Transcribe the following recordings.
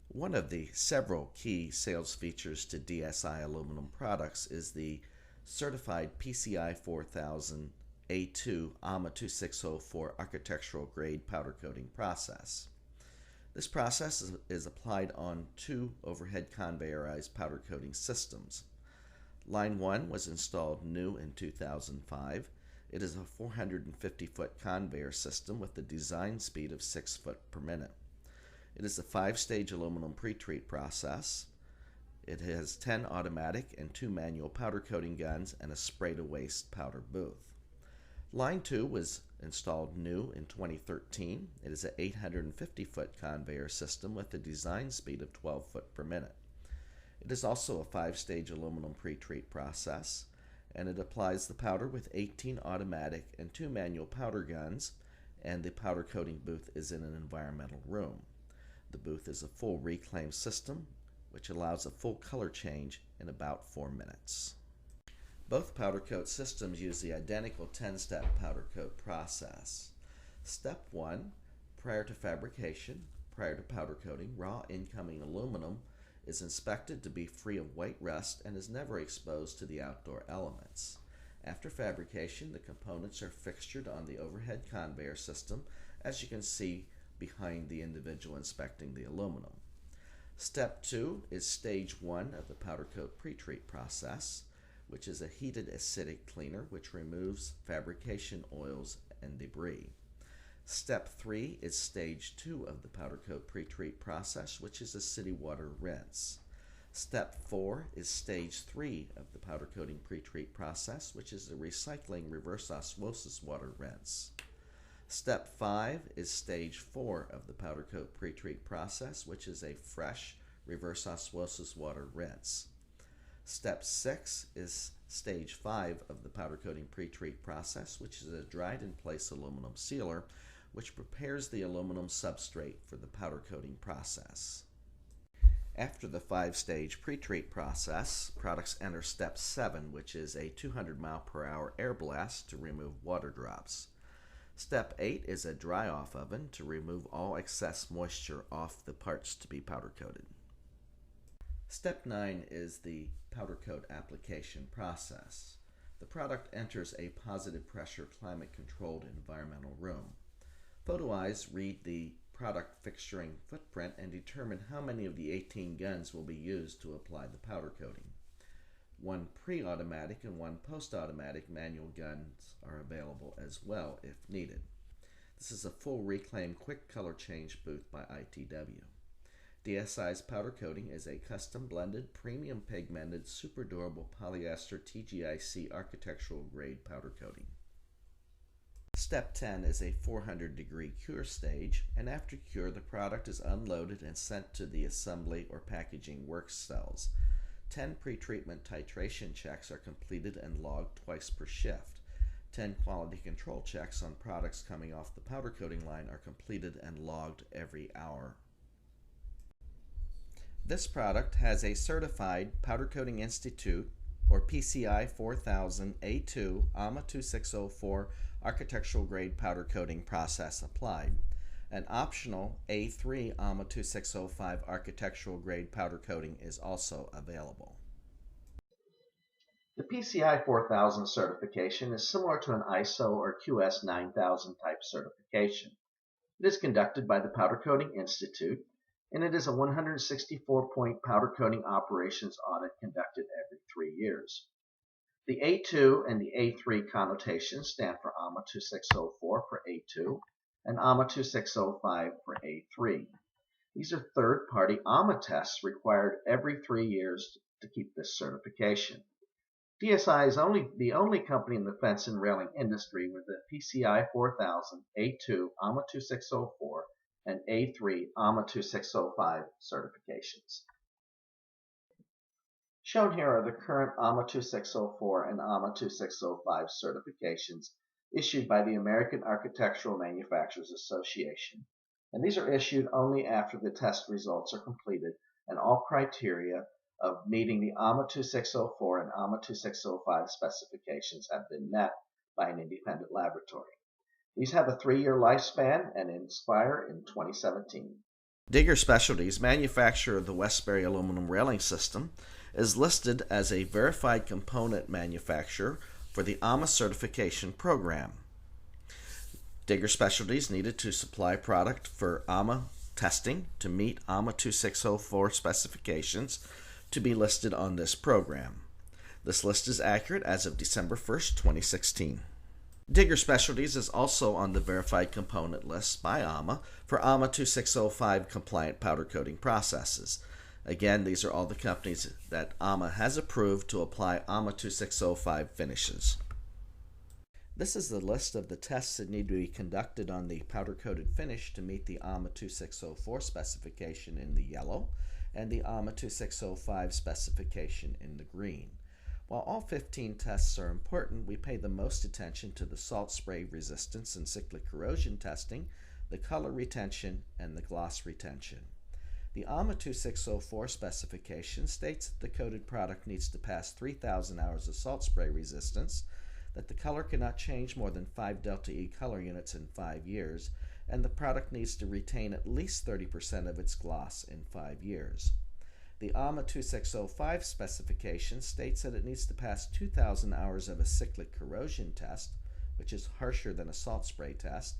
One of the several key sales features to DSI aluminum products is the certified PCI 4000 A2 AMA 2604 architectural grade powder coating process. This process is applied on two overhead conveyorized powder coating systems. Line 1 was installed new in 2005. It is a 450-foot conveyor system with a design speed of 6 foot per minute. It is a 5-stage aluminum pre-treat process. It has 10 automatic and 2 manual powder coating guns and a spray-to-waste powder booth. Line 2 was installed new in 2013. It is an 850-foot conveyor system with a design speed of 12 foot per minute. It is also a 5-stage aluminum pre-treat process, and it applies the powder with 18 automatic and 2 manual powder guns, and the powder coating booth is in an environmental room. The booth is a full reclaim system, which allows a full color change in about 4 minutes. Both powder coat systems use the identical 10-step powder coat process. Step 1, prior to fabrication, prior to powder coating, raw incoming aluminum is inspected to be free of white rust and is never exposed to the outdoor elements. After fabrication, the components are fixtured on the overhead conveyor system, as you can see behind the individual inspecting the aluminum. Step 2 is stage 1 of the powder coat pre-treat process, which is a heated acidic cleaner which removes fabrication oils and debris. Step 3 is stage 2 of the powder coat pre-treat process, which is a city water rinse. Step 4 is stage 3 of the powder coating pre-treat process, which is a recycling reverse osmosis water rinse. Step 5 is stage 4 of the powder coat pre-treat process, which is a fresh reverse osmosis water rinse. Step 6 is stage 5 of the powder coating pre-treat process, which is a dried in place aluminum sealer, which prepares the aluminum substrate for the powder coating process. After the 5-stage pre-treat process, products enter step 7, which is a 200 mph air blast to remove water drops. Step 8 is a dry-off oven to remove all excess moisture off the parts to be powder coated. Step 9 is the powder coat application process. The product enters a positive pressure climate-controlled environmental room. Photo eyes read the product fixturing footprint and determine how many of the 18 guns will be used to apply the powder coating. 1 pre-automatic and 1 post-automatic manual guns are available as well if needed. This is a full reclaim quick color change booth by ITW. DSI's powder coating is a custom blended, premium pigmented, super durable polyester TGIC architectural grade powder coating. Step 10 is a 400-degree cure stage, and after cure the product is unloaded and sent to the assembly or packaging work cells. 10 pre-treatment titration checks are completed and logged twice per shift. 10 quality control checks on products coming off the powder coating line are completed and logged every hour. This product has a certified Powder Coating Institute or PCI 4000 A2 AMA 2604 architectural grade powder coating process applied. An optional A3 AMA 2605 architectural grade powder coating is also available. The PCI 4000 certification is similar to an ISO or QS 9000 type certification. It is conducted by the Powder Coating Institute, and it is a 164-point powder coating operations audit conducted every 3 years. The A2 and the A3 connotations stand for AMA 2604 for A2 and AMA 2605 for A3. These are third-party AMA tests required every 3 years to keep this certification. DSI is the only company in the fence and railing industry with the PCI 4000 A2 AMA 2604 and A3 AMA 2605 certifications. Shown here are the current AMA 2604 and AMA 2605 certifications issued by the American Architectural Manufacturers Association, and these are issued only after the test results are completed and all criteria of meeting the AMA 2604 and AMA 2605 specifications have been met by an independent laboratory. These have a 3-year lifespan and expire in 2017. Digger Specialties, manufacturer of the Westbury aluminum railing system, is listed as a verified component manufacturer for the AMA certification program. Digger Specialties needed to supply product for AMA testing to meet AMA 2604 specifications to be listed on this program. This list is accurate as of December 1st, 2016. Digger Specialties is also on the verified component list by AMA for AMA 2605 compliant powder coating processes. Again, these are all the companies that AMA has approved to apply AMA 2605 finishes. This is the list of the tests that need to be conducted on the powder-coated finish to meet the AMA 2604 specification in the yellow and the AMA 2605 specification in the green. While all 15 tests are important, we pay the most attention to the salt spray resistance and cyclic corrosion testing, the color retention, and the gloss retention. The AMA 2604 specification states that the coated product needs to pass 3,000 hours of salt spray resistance, that the color cannot change more than 5 delta E color units in 5 years, and the product needs to retain at least 30% of its gloss in 5 years. The AMA 2605 specification states that it needs to pass 2,000 hours of a cyclic corrosion test, which is harsher than a salt spray test,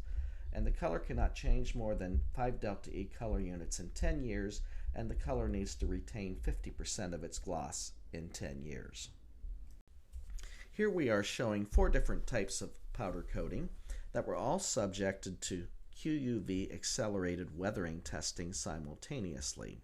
and the color cannot change more than 5 delta E color units in 10 years, and the color needs to retain 50% of its gloss in 10 years. Here we are showing 4 different types of powder coating that were all subjected to QUV accelerated weathering testing simultaneously.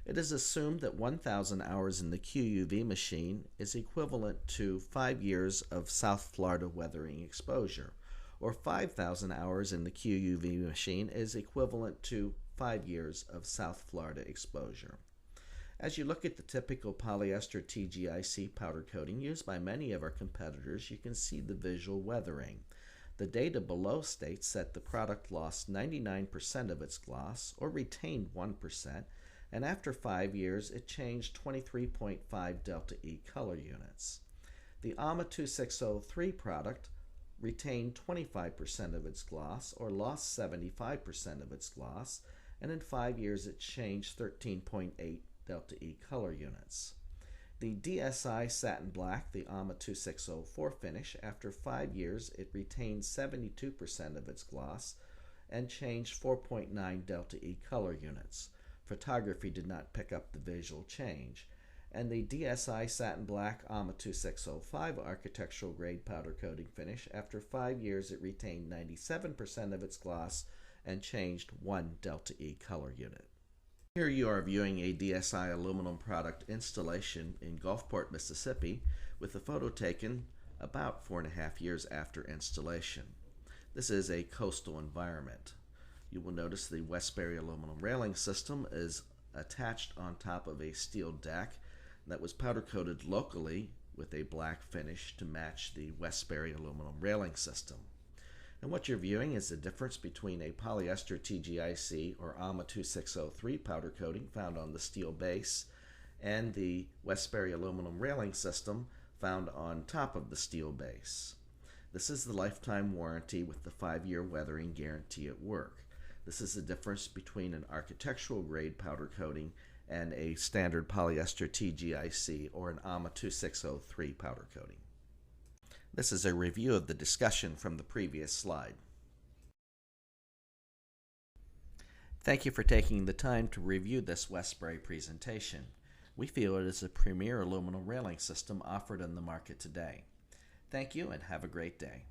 It is assumed that 1,000 hours in the QUV machine is equivalent to 5 years of South Florida weathering exposure, or 5,000 hours in the QUV machine is equivalent to 5 years of South Florida exposure. As you look at the typical polyester TGIC powder coating used by many of our competitors, you can see the visual weathering. The data below states that the product lost 99% of its gloss, or retained 1%, and after 5 years it changed 23.5 delta E color units. The AMA 2603 product retained 25% of its gloss, or lost 75% of its gloss, and in 5 years it changed 13.8 delta E color units. The DSI Satin Black, the AMA 2604 finish, after 5 years it retained 72% of its gloss and changed 4.9 delta E color units. Photography did not pick up the visual change. And the DSI Satin Black AMA 2605 architectural grade powder coating finish, after 5 years it retained 97% of its gloss and changed 1 delta E color unit. Here you are viewing a DSI aluminum product installation in Gulfport, Mississippi, with a photo taken about 4.5 years after installation. This is a coastal environment. You will notice the Westbury aluminum railing system is attached on top of a steel deck that was powder coated locally with a black finish to match the Westbury aluminum railing system. And what you're viewing is the difference between a polyester TGIC or AMA 2603 powder coating found on the steel base and the Westbury aluminum railing system found on top of the steel base. This is the lifetime warranty with the 5-year weathering guarantee at work. This is the difference between an architectural grade powder coating and a standard polyester TGIC or an AMA 2603 powder coating. This is a review of the discussion from the previous slide. Thank you for taking the time to review this Westbury presentation. We feel it is a premier aluminum railing system offered in the market today. Thank you and have a great day.